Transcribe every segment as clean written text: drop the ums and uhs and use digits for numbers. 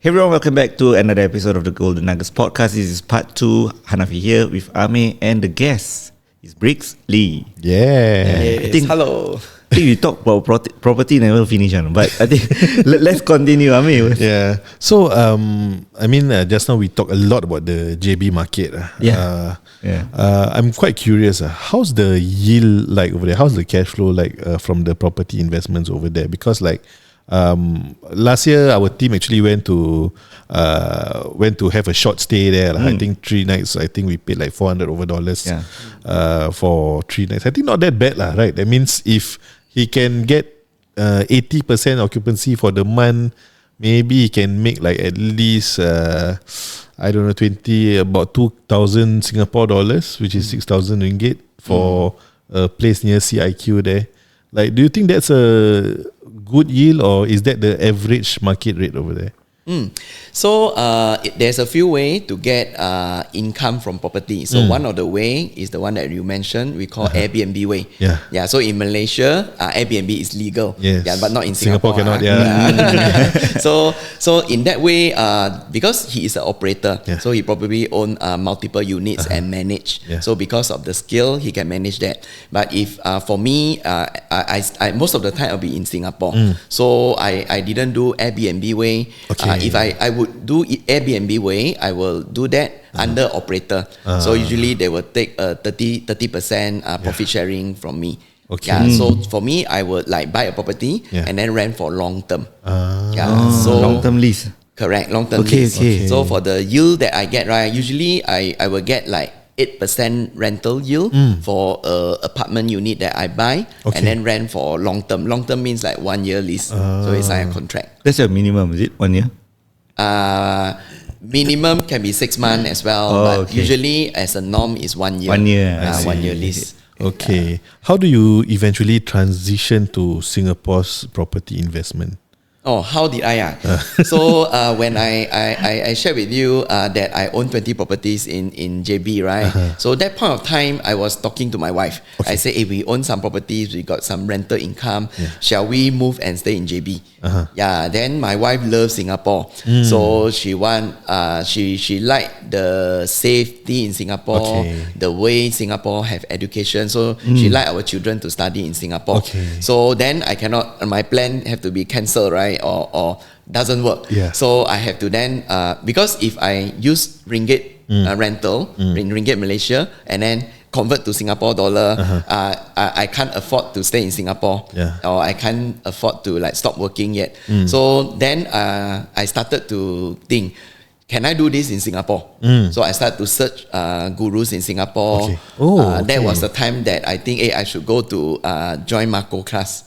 Hey everyone, welcome back to another episode of the Golden Nuggets podcast. This is part 2. Hanafi here with Ame, and the guest is Breex Lee. Yes. Hello. I think we talk about property never finish, but I think let's continue, Ame. Yeah. So, just now we talked a lot about the JB market. I'm quite curious. How's the yield like over there? How's the cash flow like from the property investments over there? Because last year our team actually went to have a short stay there. I think 3 nights. I think we paid like $400 for 3 nights. I think not that bad, right? That means if he can get 80% occupancy for the month, maybe he can make like at least about 2,000 Singapore dollars, which is 6,000 ringgit for a place near CIQ there. Like, do you think that's a good yield, or is that the average market rate over there? So there's a few ways to get income from property. So one of the way is the one that you mentioned. We call Airbnb way. Yeah. So in Malaysia, Airbnb is legal. Yes. Yeah, but not in Singapore. Cannot. So in that way, because he is an operator, so he probably own multiple units and manage. So because of the skill, he can manage that. But if for me, I most of the time I'll be in Singapore. So I didn't do Airbnb way. If I would do Airbnb way, I will do that under operator. So usually they will take 30% profit sharing from me. So for me, I would like buy a property and then rent for long term. So long term lease. Correct, long term lease. So for the yield that I get, right, usually I will get like 8% rental yield for a apartment unit that I buy and then rent for long term. Long term means like 1 year lease. So it's like a contract. That's your minimum, is it? 1 year? Minimum can be 6 months as well, but usually as a norm is 1 year. 1 year. 1 year lease. Okay. How do you eventually transition to Singapore's property investment? Oh, how did I? So when I shared with you that I own 20 properties in JB, right? So that point of time, I was talking to my wife. I said, hey, we own some properties, we got some rental income. Shall we move and stay in JB? Then my wife loves Singapore. So she liked the safety in Singapore, the way Singapore have education. So she liked our children to study in Singapore. So then my plan have to be cancelled, right? Or doesn't work. So I have to then because if I use ringgit rental, ringgit Malaysia, and then convert to Singapore dollar, I can't afford to stay in Singapore, or I can't afford to like stop working yet. So then I started to think, can I do this in Singapore? So I started to search gurus in Singapore. That was the time that I think, hey, I should go to join Marco class.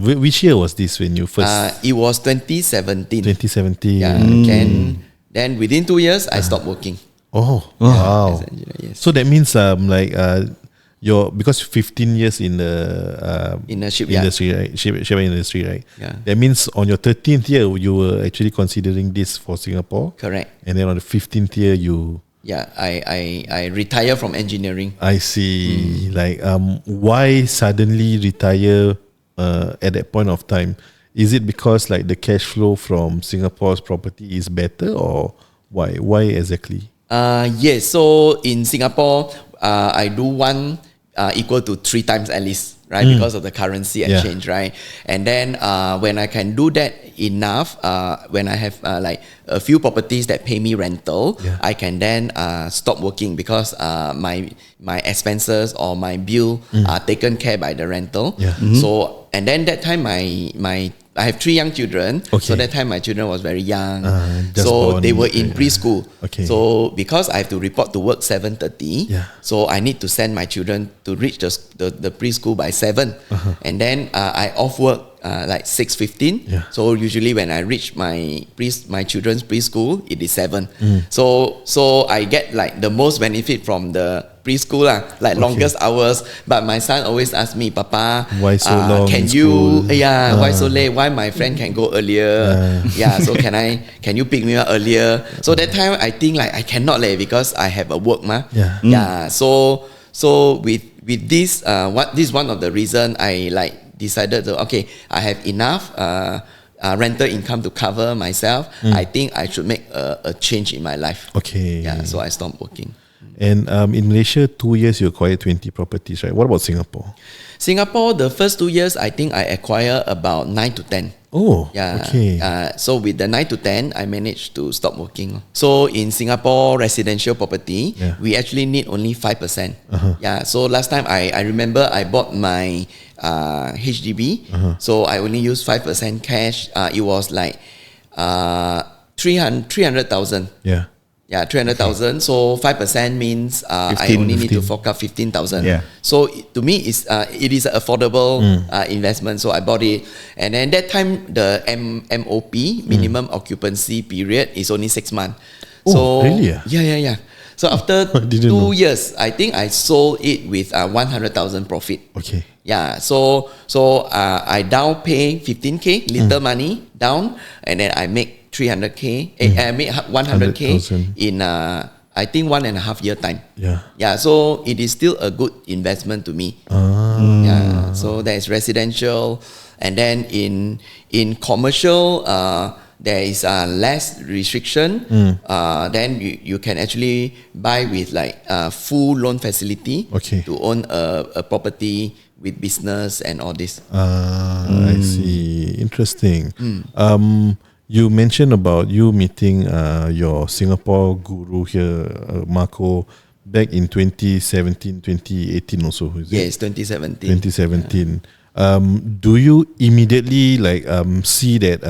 Which year was this when you first? It was 2017. 2017. Then within 2 years, I stopped working. Wow. As an engineer, yes. So that means because 15 years in the shipyard industry, right? Shipyard industry, right? That means on your 13th year you were actually considering this for Singapore. Correct. And then on the 15th year I retire from engineering. I see. Why suddenly retire at that point of time? Is it because like the cash flow from Singapore's property is better, or why? Why exactly? Yes. So in Singapore, I do one equal to 3 times at least, right? Because of the currency exchange, right? And then when I can do that enough, when I have like a few properties that pay me rental, I can then stop working because my expenses or my bill are taken care by the rental. So and then that time I have 3 young children. So that time my children was very young. So they were in preschool. So because I have to report to work 7:30, so I need to send my children to reach the preschool by 7. And then I off work like 6:15. So usually when I reach my children's preschool, it is 7. So I get like the most benefit from the preschool like longest hours. But my son always asks me, Papa, why so long? Can you why so late? Why my friend can go earlier? So can you pick me up earlier? So that time I think like I cannot because I have a work So with this this is one of the reason I like decided to I have enough rental income to cover myself, I think I should make a change in my life. Okay. Yeah, so I stopped working. And in Malaysia, 2 years you acquired 20 properties, right? What about Singapore? Singapore, the first 2 years, I think I acquire about 9 to 10. Oh, Yeah. okay. So with the 9 to 10, I managed to stop working. So in Singapore residential property, we actually need only 5%. Yeah. So last time I remember I bought my HDB. So I only used 5% cash. It was like 300,000. Yeah. Yeah, 300,000. So 5% means I 15, only need to 15. fork out 15,000. Yeah. So to me, it is an affordable investment. So I bought it, and then that time the MOP minimum occupancy period is only 6 months. Oh, So really? Yeah. So after Didn't 2 know. years, I think I sold it with 100,000 profit. Okay. Yeah, so I down pay 15K, little money down, and then I make 300K. I make 100K 100,000. in I think 1.5 year time. Yeah. So it is still a good investment to me. Yeah, so there is residential, and then in commercial, there is less restriction. Then you can actually buy with like full loan facility to own a property with business and all this. I see. Interesting. You mentioned about you meeting your Singapore guru here, Marco, back in 2017, 2018 also, is it? Yes, 2017. 2017. Do you immediately see that,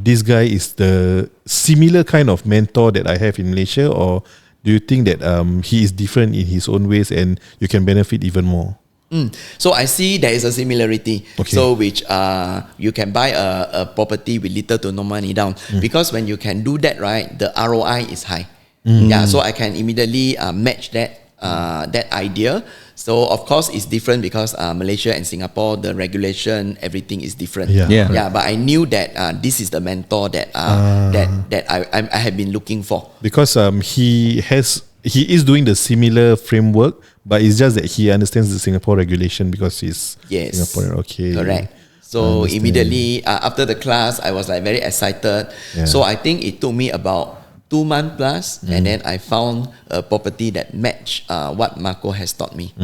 this guy is the similar kind of mentor that I have in Malaysia, or do you think that he is different in his own ways and you can benefit even more? So I see there is a similarity. So which you can buy a property with little to no money down, because when you can do that, right, the ROI is high. Yeah, so I can immediately match that idea. So of course it's different because Malaysia and Singapore, the regulation, everything is different. Yeah. But I knew that this is the mentor that I have been looking for. Because he is doing the similar framework, but it's just that he understands the Singapore regulation because he's Singaporean. Okay, correct. So immediately after the class, I was like very excited. So I think it took me about 2 months plus, and then I found a property that matched what Marco has taught me.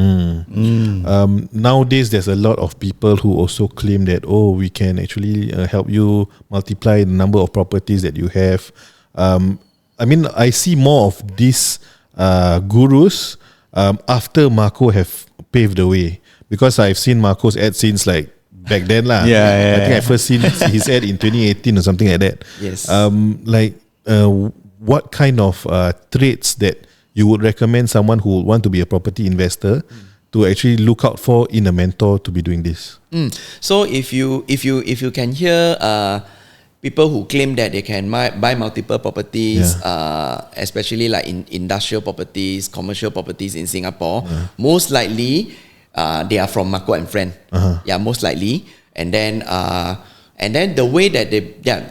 Nowadays, there's a lot of people who also claim that, we can actually help you multiply the number of properties that you have. I mean, I see more of these gurus after Marco have paved the way, because I've seen Marco's ad since like back then lah. I think I first seen his ad in 2018 or something like that. Yes. What kind of traits that you would recommend someone who want to be a property investor to actually look out for in a mentor to be doing this? So if you can hear people who claim that they can buy multiple properties, especially like in industrial properties, commercial properties in Singapore, most likely they are from Marco and Friend. Yeah, most likely. And then the way that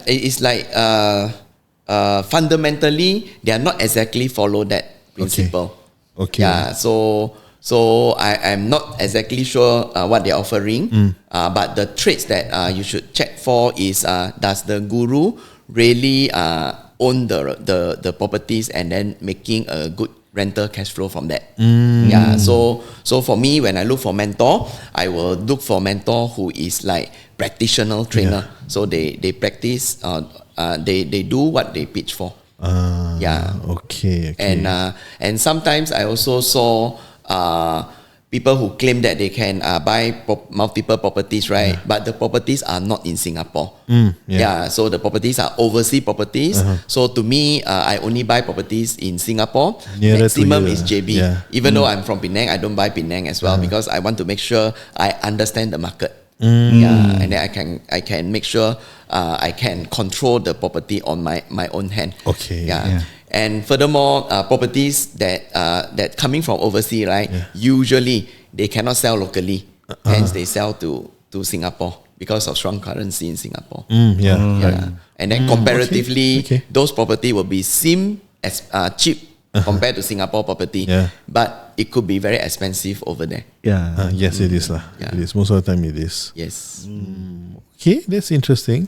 it's like fundamentally they are not exactly follow that principle. Okay. Yeah. So I'm not exactly sure what they're offering, but the traits that you should check for is does the guru really own the properties and then making a good rental cash flow from that. Yeah. So for me, when I look for mentor, I will look for mentor who is like practitioner trainer. So they practice. They do what they pitch for. Okay. And sometimes I also saw people who claim that they can buy multiple properties, right? But the properties are not in Singapore. So the properties are overseas properties. So to me, I only buy properties in Singapore. Nearer Maximum to you, is JB. Even though I'm from Penang, I don't buy Penang as well because I want to make sure I understand the market. And then I can make sure I can control the property on my own hand. And furthermore, properties that coming from overseas, right? Usually they cannot sell locally. Hence they sell to Singapore because of strong currency in Singapore. And then comparatively, those property will be seem as cheap compared to Singapore property. But it could be very expensive over there. Yes, it is lah. Yeah. It is. Most of the time it is. Yes. Okay, that's interesting.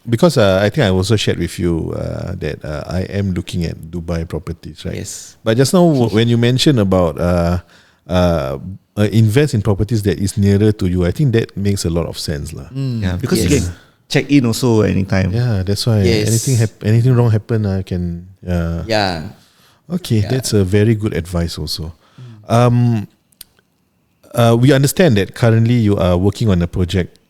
Because I think I also shared with you that I am looking at Dubai properties, right? Yes. But just now when you mentioned about invest in properties that is nearer to you, I think that makes a lot of sense lah. Yeah, because you can check in also anytime. Yeah, that's why anything wrong happen, I can. Okay, that's a very good advice also. We understand that currently you are working on a project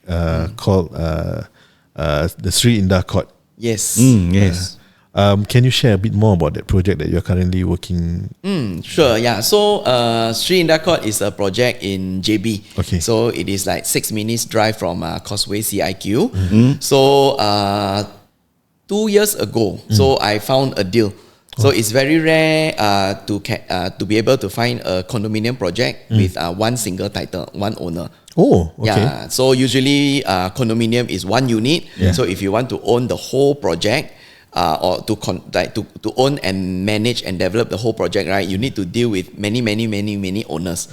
called the Sri Indah Court. Yes. Yes. Can you share a bit more about that project that you're currently working? Sure, yeah. So Sri Indah Court is a project in JB. Okay. So it is like 6 minutes drive from Causeway CIQ. So 2 years ago, so I found a deal. So it's very rare to be able to find a condominium project with one single title, one owner. Oh, okay. Yeah. So usually condominium is one unit. So if you want to own the whole project, or to own and manage and develop the whole project, right? You need to deal with many owners.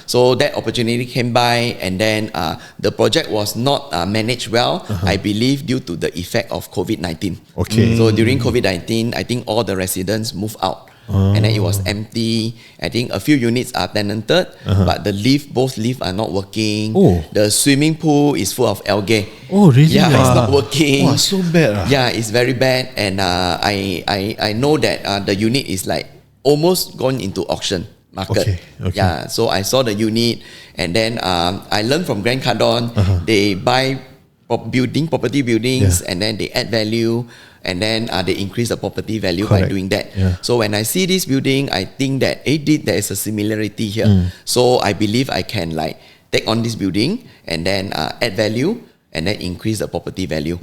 So that opportunity came by, and then the project was not managed well. I believe due to the effect of COVID-19. Okay. So during COVID-19, I think all the residents moved out. And then it was empty. I think a few units are tenanted, but both lifts are not working. The swimming pool is full of algae. Oh, really? Yeah, it's not working. Wow, so bad. Yeah, it's very bad. And I know that the unit is like almost gone into auction market. Okay. Yeah, so I saw the unit, and then I learned from Grant Cardone. They buy property buildings, and then they add value. And then they increase the property value by doing that. So when I see this building, I think that there is a similarity here. So I believe I can like take on this building and then add value and then increase the property value.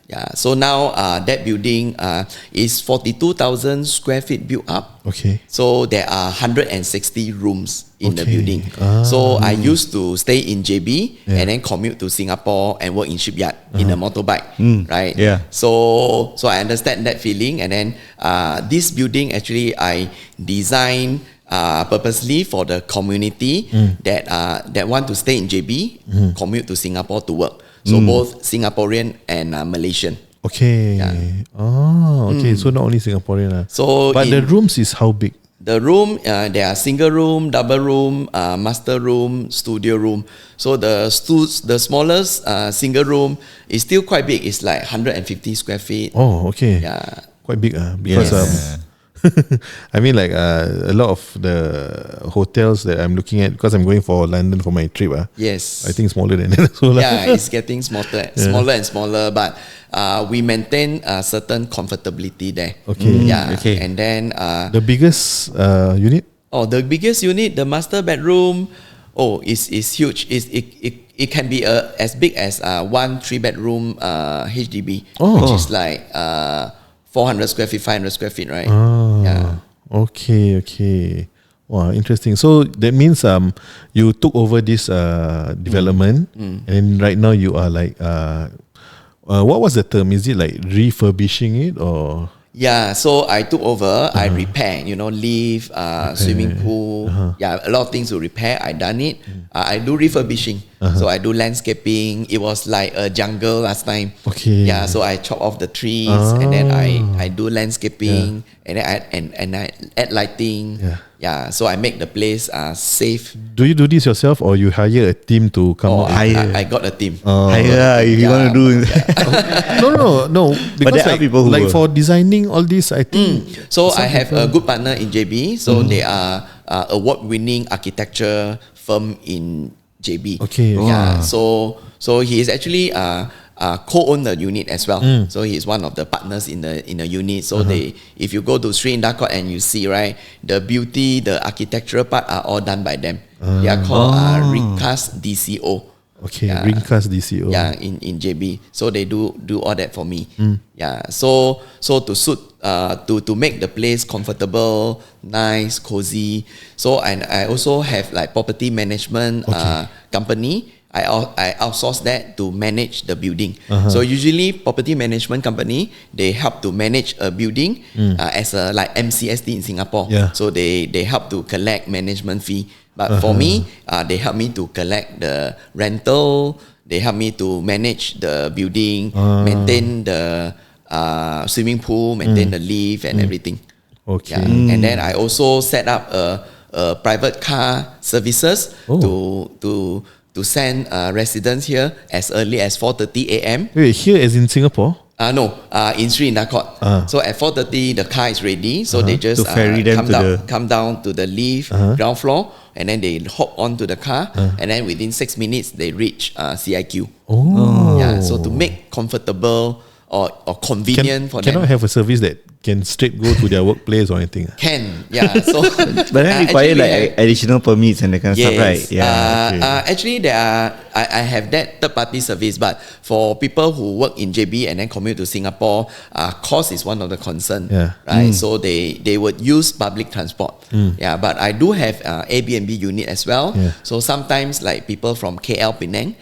Yeah. So now that building is 42,000 square feet built up. Okay. So there are 160 rooms in the building. So I used to stay in JB and then commute to Singapore and work in shipyard in a motorbike, right? Yeah. So I understand that feeling. And then this building actually I designed purposely for the community that want to stay in JB, commute to Singapore to work. So both Singaporean and Malaysian. Okay. Okay. So not only Singaporean. But the rooms is how big? The room, there are single room, double room, master room, studio room. So the smallest single room is still quite big. It's like 150 square feet. Oh, okay. Yeah. Quite big. Because I mean, like a lot of the hotels that I'm looking at, because I'm going for London for my trip. Yes. I think smaller than that. So yeah, it's getting smaller and smaller, but we maintain a certain comfortability there. Okay. Yeah. Okay. And then the biggest unit? Oh, the biggest unit, the master bedroom. Oh, is huge. It can be as big as 1 3-bedroom HDB, which is like 400 square feet, 500 square feet, right? Yeah. Okay. Wow, interesting. So that means you took over this development, and right now you are like what was the term? Is it like refurbishing it or? Yeah, so I took over. I repair, lift, swimming pool. Yeah, a lot of things to repair. I done it. I do refurbishing. So I do landscaping. It was like a jungle last time. Okay. Yeah, so I chop off the trees and then I do landscaping and then I add lighting. Yeah, so I make the place safe. Do you do this yourself or you hire a team to come? I got a team. Hire if you want to do. No. Because But there are people who like for designing all this, I think. So I have a good partner in JB. So they are award-winning architecture firm in JB. Okay. Yeah. So he is actually co-own the unit as well. So he is one of the partners in the unit. So if you go to Sri Indah Court and you see, right, the beauty, the architectural part are all done by them. They are called Recast DCO. Okay, Recast DCO. Yeah, in JB. So they do all that for me. Yeah. So to suit to make the place comfortable, nice, cozy. So and I also have like property management company. I outsource that to manage the building. So usually property management company, they help to manage a building as a like MCSD in Singapore. So they help to collect management fee. But for me, they help me to collect the rental. They help me to manage the building, maintain the swimming pool, maintain the lift and everything. Okay. And then I also set up a private car services to send residents here as early as 4:30 a.m. Wait, here as in Singapore? No, in Sri Indakot. So at 4:30 the car is ready. So they just To ferry them come down to the lift, ground floor, and then they hop onto the car, and then within 6 minutes they reach CIQ. Yeah, so to make comfortable or convenient for them. Cannot have a service that can straight go to their workplace or anything? Can, yeah. So, but then require like additional permits and that kind of stuff, right? Yeah. Actually, I have that third party service, but for people who work in JB and then commute to Singapore, cost is one of the concern, right? So they would use public transport. Yeah, but I do have Airbnb unit as well. So sometimes like people from KL Penang,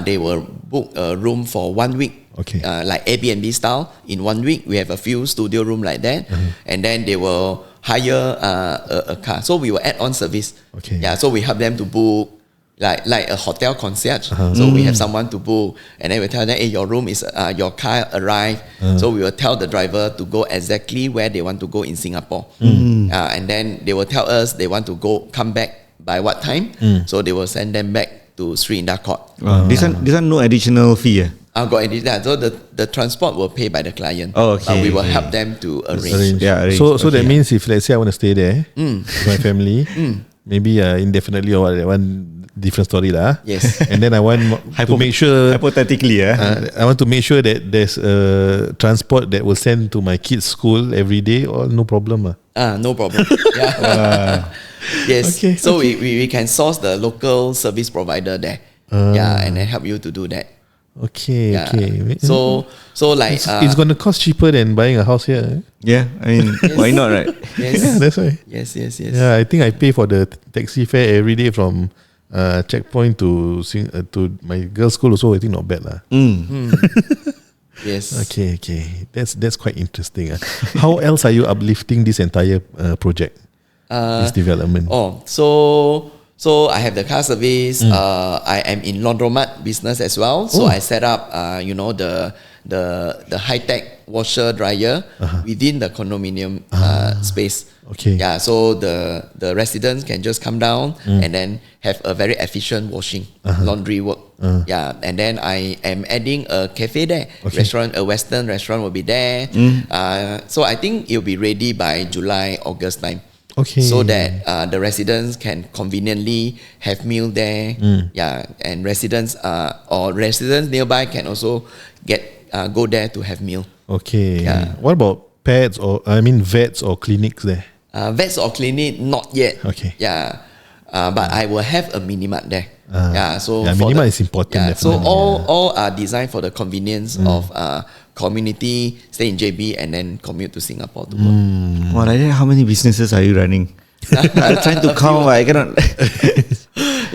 they will book a room for 1 week. Like Airbnb style. In 1 week, we have a few studio room like that, and then they will hire a car. So we will add on service. Yeah, so we help them to book like a hotel concierge. So we have someone to book, and then we tell them, hey, your room is your car arrived. So we will tell the driver to go exactly where they want to go in Singapore, and then they will tell us they want to come back by what time. So they will send them back to Sri Indakot. This one no additional fee. Got it. So the transport will pay by the client. Okay. We will help them to arrange. Arrange. So that means if let's say I want to stay there with my family, maybe indefinitely or one different story lah. Yes. And then I want to make sure hypothetically, I want to make sure that there's transport that will send to my kids' school every day. Or no problem. No problem. Yes. Okay, so we can source the local service provider there. And then help you to do that. Okay. So like it's going to cost cheaper than buying a house here. Yeah, I mean, why not, right? Yes. Yeah, that's why. Yes. Yeah, I think I pay for the taxi fare every day from checkpoint to my girls' school also. I think not bad lah. Yes. Okay. That's quite interesting. How else are you uplifting this entire project? This development. So I have the car service. I am in laundromat business as well. So I set up, the high tech washer dryer within the condominium space. Okay. Yeah. So the residents can just come down and then have a very efficient washing laundry work. Yeah. And then I am adding a cafe there. Restaurant, a Western restaurant will be there. So I think it'll be ready by July, August time. So that the residents can conveniently have meal there. And residents nearby can also go there to have meal. What about vets or clinics there? Vets or clinic, not yet. But I will have a minimart there. So minimart is important. So all are designed for the convenience of community, stay in JB and then commute to Singapore to work. Well, like that, how many businesses are you running? I'm trying to count, but I cannot.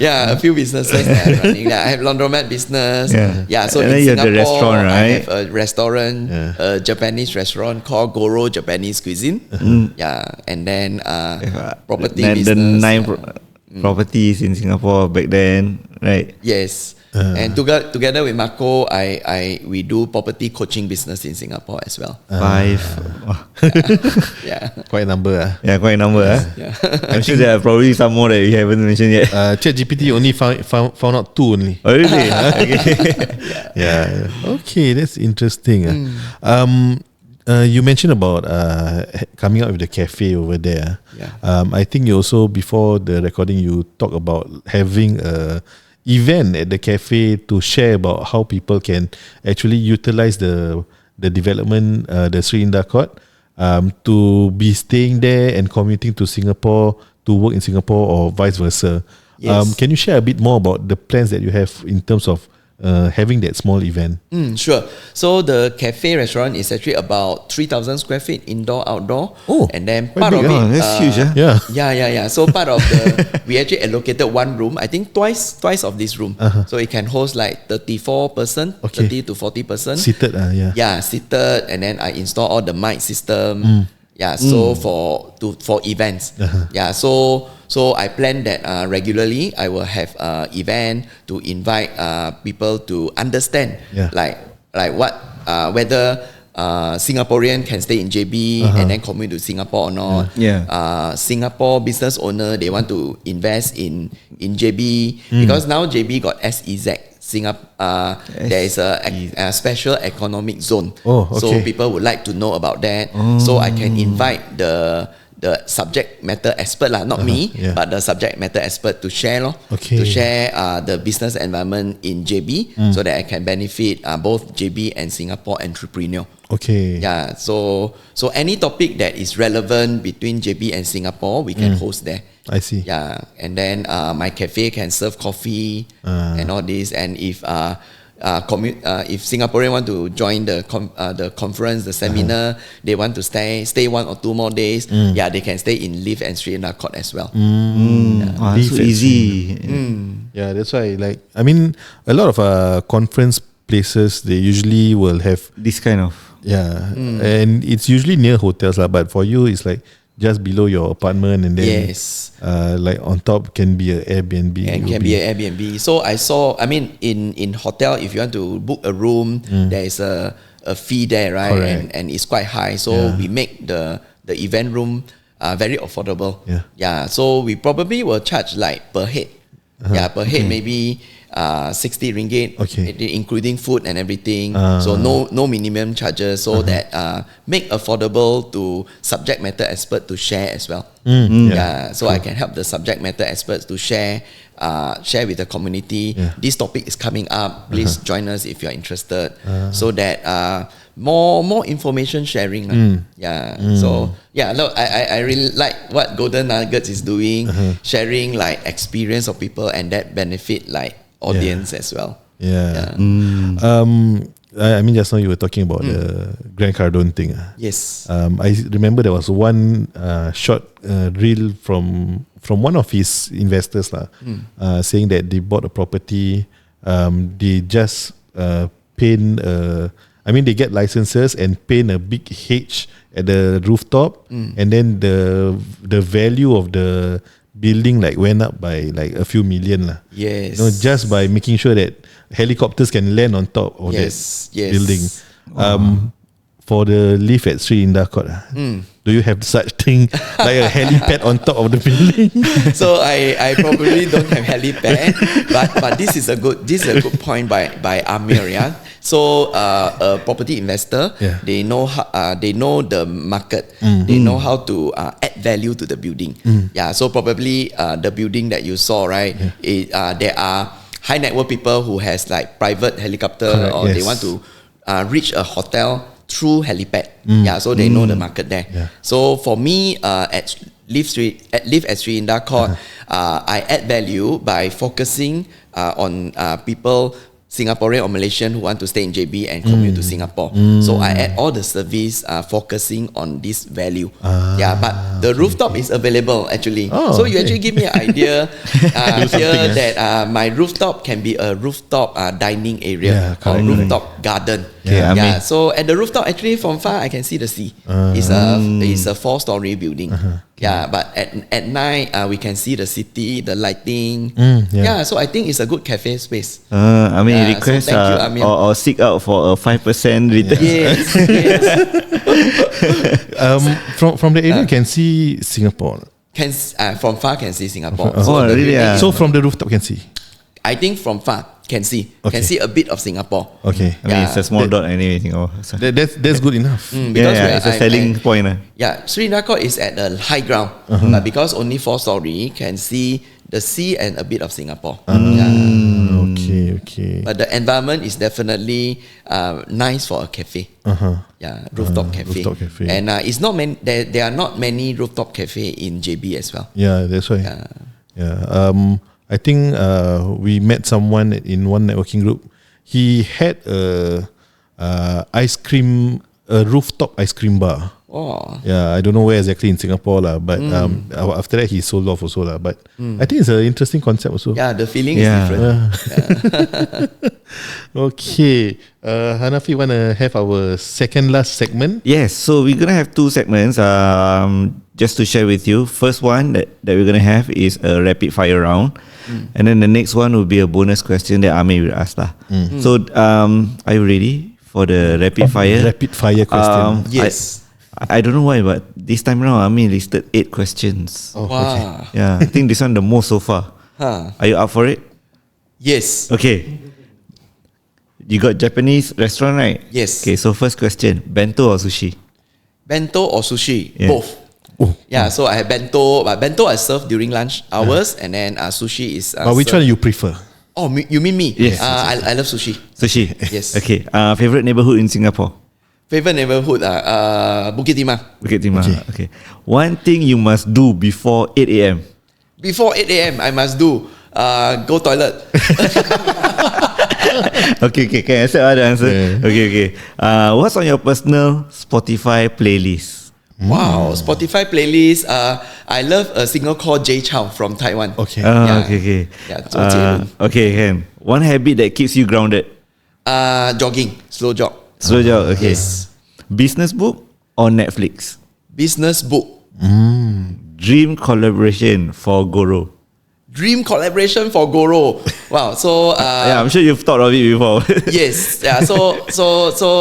A few businesses that I'm running. I have laundromat business. So and in Singapore, have the restaurant, right? I have a restaurant, a Japanese restaurant called Goro Japanese Cuisine. And then property business. The 9 properties in Singapore back then, right? Yes. And together with Marco, we do property coaching business in Singapore as well. 5. Quite a number. Quite a number. I'm sure there are probably some more that you haven't mentioned yet. ChatGPT only found out 2 only. Oh, really? Okay, that's interesting. You mentioned about coming up with the cafe over there. I think you also, before the recording, you talk about having a event at the cafe to share about how people can actually utilize the development, the Sri Indakot, to be staying there and commuting to Singapore to work in Singapore or vice versa. Can you share a bit more about the plans that you have in terms of having that small event? Sure. So the cafe restaurant is actually about 3,000 square feet, indoor, outdoor. Oh, and then quite part big. of Oh, it, that's huge, eh? Yeah. So part of the, we actually allocated one room. I think twice of this room. So it can host like 34 person, 30 to 40 person. Seated, Yeah, seated, and then I install all the mic system. Yeah, so for events. Yeah, so I plan that regularly I will have event to invite people to understand like what whether Singaporean can stay in JB and then commute to Singapore or not. Singapore business owner, they want to invest in JB because now JB got SEZ. There is a special economic zone. So people would like to know about that. So I can invite the subject matter expert lah, not me, but the subject matter expert to share to share the business environment in JB so that I can benefit both JB and Singapore entrepreneur. Yeah, so any topic that is relevant between JB and Singapore, we can host there. I see. Yeah, and then my cafe can serve coffee and all this. And if if Singaporean want to join the conference, the seminar, they want to stay 1 or 2 more days. They can stay in Live and Sri Lanka Court as well. That's so easy. Yeah, that's why. Like, I mean, a lot of conference places, they usually will have This kind of. and it's usually near hotels lah. But for you, it's like just below your apartment, and then like on top can be a Airbnb. And can be an Airbnb. So I saw, I mean, in hotel, if you want to book a room, there is a fee there, right? And it's quite high. So we make the event room very affordable. So we probably will charge like per head. Per head maybe 60 ringgit, including food and everything. So no minimum charges, so that make affordable to subject matter expert to share as well. So I can help the subject matter experts to share with the community. This topic is coming up. Please join us if you're interested. So that more information sharing. So look, I really like what Golden Nuggets is doing, sharing like experience of people, and that benefit like audience as well. I mean, just now you were talking about the Grant Cardone thing. Yes. I remember there was one short reel from one of his investors saying that they bought a property. They just paint. I mean, they get licenses and paint a big H at the rooftop, and then the value of the building like went up by like a few million lah. Yes. Just by making sure that helicopters can land on top of that building. For the Live at Sri Indah Court, do you have such thing like a helipad on top of the building? So I probably don't have helipad, but this is a good point by Amir. So a property investor, they know the market, they know how to add value to the building. So probably the building that you saw, right? There are high net worth people who has like private helicopter, or they want to reach a hotel through helipad. So they know the market there. So for me, at Live at Sri Indah Court, I add value by focusing on people, Singaporean or Malaysian, who want to stay in JB and commute to Singapore. So I add all the service focusing on this value. But the rooftop is available actually. So you actually give me an idea here that my rooftop can be a rooftop dining area or rooftop garden. So at the rooftop, actually from far I can see the sea. It's a 4-story building. But at night we can see the city, the lighting. So I think it's a good cafe space. I mean, request or seek out for a 5% return. Yes. From the area, you can see Singapore. From far can see Singapore. Really? So from the rooftop can see. I think from far can see. Can see a bit of Singapore. I mean, it's a small dot anyway. That's good enough. Because it's a selling point. Sri Lanka is at a high ground, but because only 4-story, can see the sea and a bit of Singapore. Okay. But the environment is definitely nice for a cafe. Rooftop cafe. And it's not many. There are not many rooftop cafe in JB as well. That's why. I think we met someone in one networking group. he had a rooftop ice cream bar. Oh. Yeah, I don't know where exactly in Singapore lah, but after that he sold off also lah. But I think it's an interesting concept also. Yeah, the feeling is different. Okay, Hanafi, wanna have our second last segment? Yes, so we're gonna have two segments. Just to share with you. First one that we're gonna have is a rapid fire round, and then the next one will be a bonus question that Amir will ask lah. So, are you ready for the rapid fire? Rapid fire question. Yes. I don't know why, but this time around, Amir listed 8 questions. Oh, Wow. okay. Yeah, I think this one the most so far. Huh. Are you up for it? Yes. Okay. You got Japanese restaurant, right? Yes. Okay, so first question, bento or sushi? Bento or sushi? Yeah. Both. Oh. Yeah, so I have bento, but bento I serve during lunch hours, and then sushi is. But which one you prefer? Oh, you mean me? Yes. I love sushi. Sushi? Yes. Okay, favorite neighborhood in Singapore? Favorite neighborhood, Bukit Timah. Bukit Timah. Okay. One thing you must do before 8 a.m. Before 8 a.m., I must do go toilet. Okay, can I accept the answer? Yeah. Okay. What's on your personal Spotify playlist? Wow, Spotify playlist. I love a singer called Jay Chou from Taiwan. Okay. Ah, okay. Yeah, Zhou Jielun. Okay, can. One habit that keeps you grounded? Jogging, slow jog. Slow jog, okay. Yes. Business book or Netflix? Business book. Dream collaboration for Goro? Dream collaboration for Goro. Wow. So Yeah, I'm sure you've thought of it before. yes. Yeah. So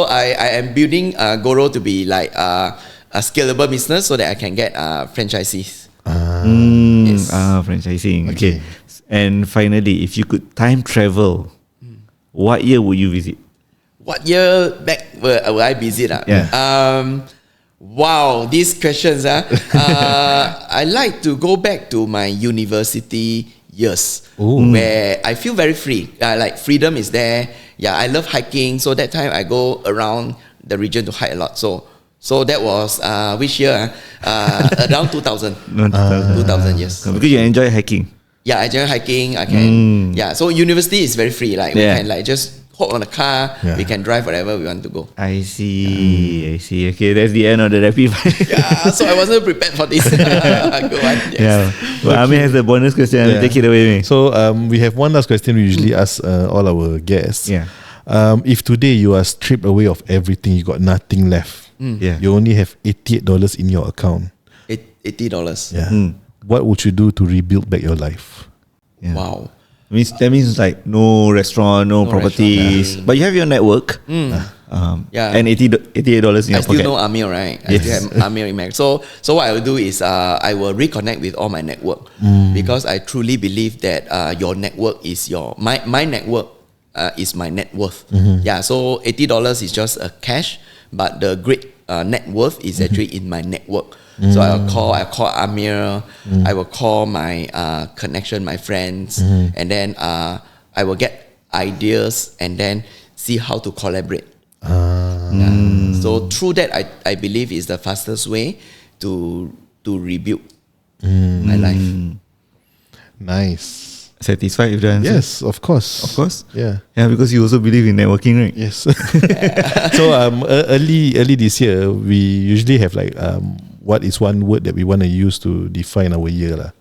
I am building Goro to be like a scalable business so that I can get franchisees. Yes. Franchising. Okay. And finally, if you could time travel, what year would you visit? What year back will I visit? Yeah. Wow, these questions. I like to go back to my university years where I feel very free. Like freedom is there. Yeah, I love hiking. So that time I go around the region to hike a lot. So that was which year? Around 2000. 2000 yes. Because you enjoy hiking. Yeah, I enjoy hiking. I can. Yeah, so university is very free. Like we can like just hop on a car. We can drive wherever we want to go. I see. Okay, that's the end of the rapid fire. Yeah, so I wasn't prepared for this. Go on. Yes. Yeah. Well, Amir has the bonus question. Take it away, mate. So we have one last question we usually ask all our guests. Yeah. If today you are stripped away of everything, you got nothing left. Yeah. You only have $88 in your account. $80. Yeah. What would you do to rebuild back your life? Yeah. Wow. That means like no restaurant, no properties, but you have your network. And $88 in your I still pocket. know Amir, right? I still have Amir in my. So what I will do is I will reconnect with all my network because I truly believe that your network is my network is my net worth. Yeah. So $80 is just a cash, but the great net worth is actually in my network. So I call Amir, I will call my connection, my friends, and then I will get ideas and then see how to collaborate. So through that, I believe is the fastest way to rebuild my life. Nice. Satisfied with the answer? Yes, of course. Of course. Yeah. Yeah, because you also believe in networking, right? Yes. So early this year, we usually have like what is one word that we want to use to define our year lah.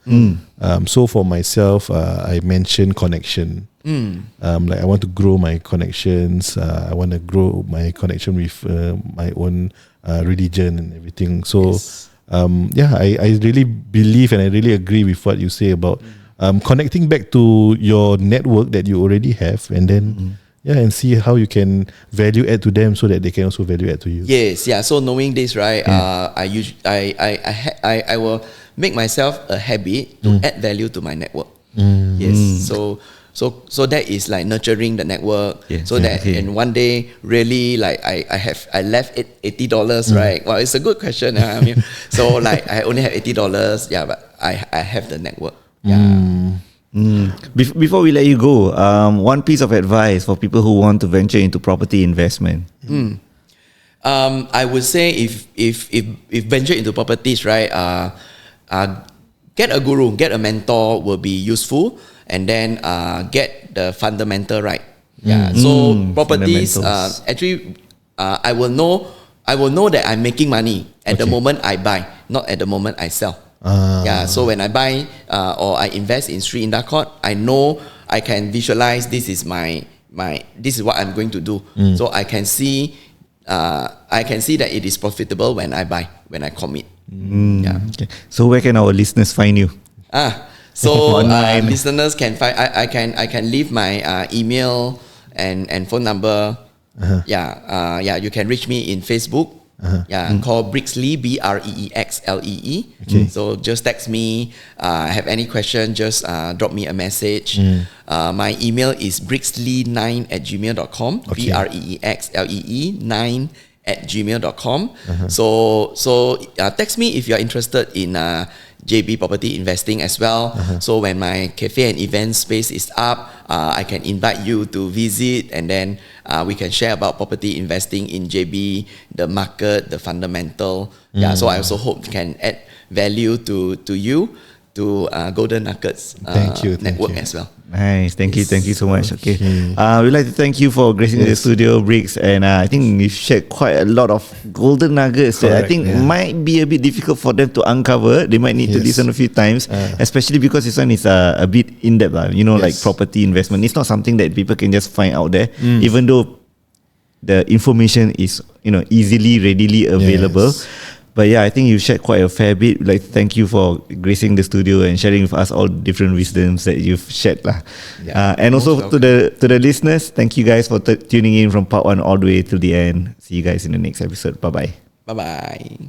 So for myself, I mentioned connection. Like I want to grow my connections. I want to grow my connection with my own religion and everything. So I really believe and I really agree with what you say about connecting back to your network that you already have, and then and see how you can value add to them so that they can also value add to you. Yes, yeah. So knowing this, right, I will make myself a habit to add value to my network. Yes. So that is like nurturing the network. So that in one day, really like I left it $80, right? Well, it's a good question. I mean, so like I only have $80. Yeah, but I have the network. Yeah. Before we let you go, one piece of advice for people who want to venture into property investment. I would say if venture into properties, right, get a guru, get a mentor will be useful, and then get the fundamental right. Yeah. So properties, fundamentals. actually, I will know that I'm making money at the moment I buy, not at the moment I sell. Yeah. So when I buy or I invest in street Indacort, I know I can visualize this is this is what I'm going to do. So I can see that it is profitable when I buy, when I commit. Yeah. Okay. So where can our listeners find you? So listeners can find. I can leave my email and phone number. You can reach me in Facebook. Call Breex Lee, BREEXLEE. Okay. So just text me. Have any question? Just drop me a message. My email is breexlee9@gmail.com. Okay. BREEXLEE 9@gmail.com. So text me if you're interested in JB property investing as well. So when my cafe and event space is up, I can invite you to visit, and then we can share about property investing in JB, the market, the fundamental. So I also hope can add value to you, to Golden Nuggets network as well. Nice, thank you so much. Okay, we'd like to thank you for gracing the studio, Breex, and I think you shared quite a lot of golden nuggets that I think might be a bit difficult for them to uncover. They might need to listen a few times, especially because this one is a bit in depth, like property investment. It's not something that people can just find out there, even though the information is easily, readily available. But yeah, I think you shared quite a fair bit. Like, thank you for gracing the studio and sharing with us all different wisdoms that you've shared lah. And also to the listeners, thank you guys for tuning in from part 1 all the way till the end. See you guys in the next episode. Bye bye. Bye bye.